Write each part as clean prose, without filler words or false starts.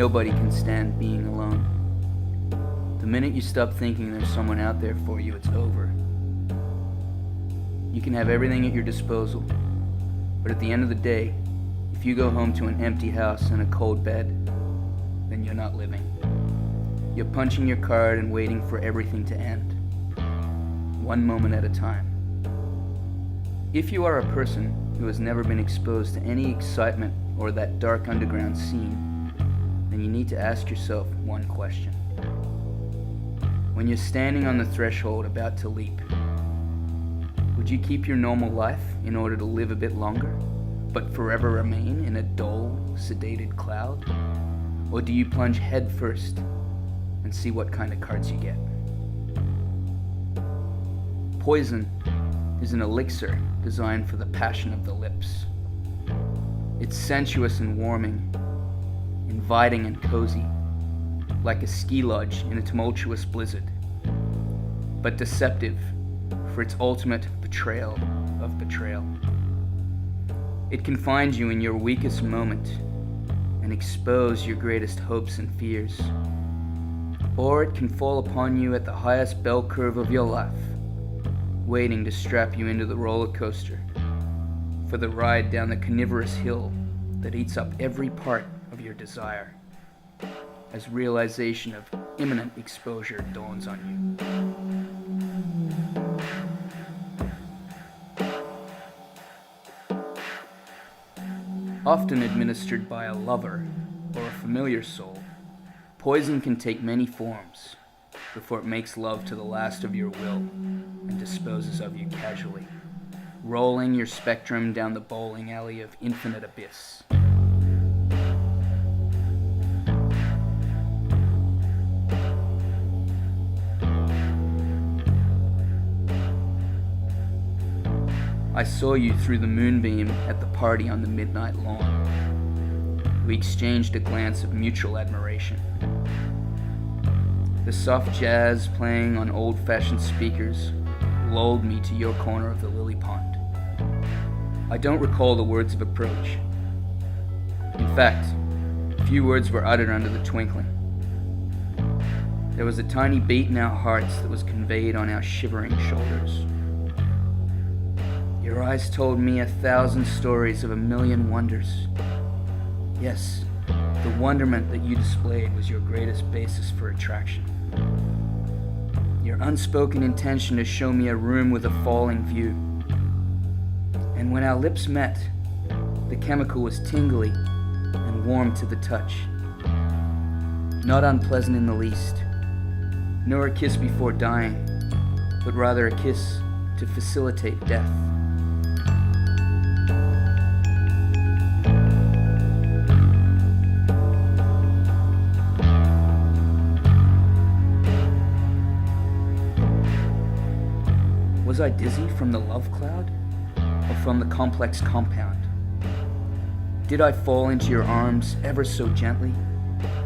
Nobody can stand being alone. The minute you stop thinking there's someone out there for you, it's over. You can have everything at your disposal, but at the end of the day, if you go home to an empty house and a cold bed, then you're not living. You're punching your card and waiting for everything to end, one moment at a time. If you are a person who has never been exposed to any excitement or that dark underground scene, then you need to ask yourself one question. When you're standing on the threshold about to leap, would you keep your normal life in order to live a bit longer, but forever remain in a dull, sedated cloud? Or do you plunge head first and see what kind of cards you get? Poison is an elixir designed for the passion of the lips. It's sensuous and warming, inviting and cozy, like a ski lodge in a tumultuous blizzard, but deceptive for its ultimate betrayal of betrayal. It can find you in your weakest moment and expose your greatest hopes and fears, or it can fall upon you at the highest bell curve of your life, waiting to strap you into the roller coaster for the ride down the carnivorous hill that eats up every part of your desire, as realization of imminent exposure dawns on you. Often administered by a lover or a familiar soul, poison can take many forms before it makes love to the last of your will and disposes of you casually, rolling your spectrum down the bowling alley of infinite abyss. I saw you through the moonbeam at the party on the midnight lawn. We exchanged a glance of mutual admiration. The soft jazz playing on old-fashioned speakers lulled me to your corner of the lily pond. I don't recall the words of approach. In fact, few words were uttered under the twinkling. There was a tiny beat in our hearts that was conveyed on our shivering shoulders. Your eyes told me 1,000 stories of a million wonders. Yes, the wonderment that you displayed was your greatest basis for attraction. Your unspoken intention to show me a room with a falling view. And when our lips met, the chemical was tingly and warm to the touch. Not unpleasant in the least, nor a kiss before dying, but rather a kiss to facilitate death. Was I dizzy from the love cloud, or from the complex compound? Did I fall into your arms ever so gently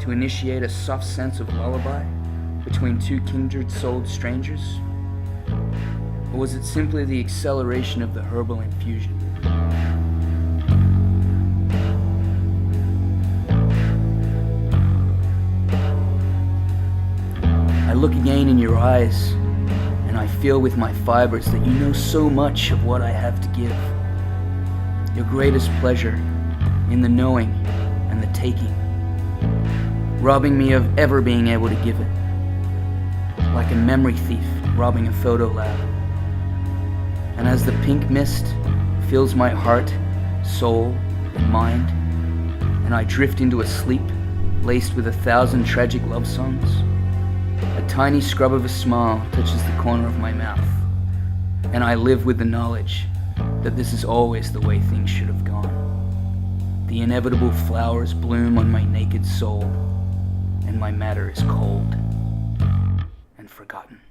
to initiate a soft sense of lullaby between two kindred-souled strangers? Or was it simply the acceleration of the herbal infusion? I look again in your eyes, and I feel with my fibers that you know so much of what I have to give. Your greatest pleasure in the knowing and the taking, robbing me of ever being able to give it, like a memory thief robbing a photo lab. And as the pink mist fills my heart, soul, and mind, and I drift into a sleep laced with 1,000 tragic love songs, a tiny scrub of a smile touches the corner of my mouth, and I live with the knowledge that this is always the way things should have gone. The inevitable flowers bloom on my naked soul, and my matter is cold and forgotten.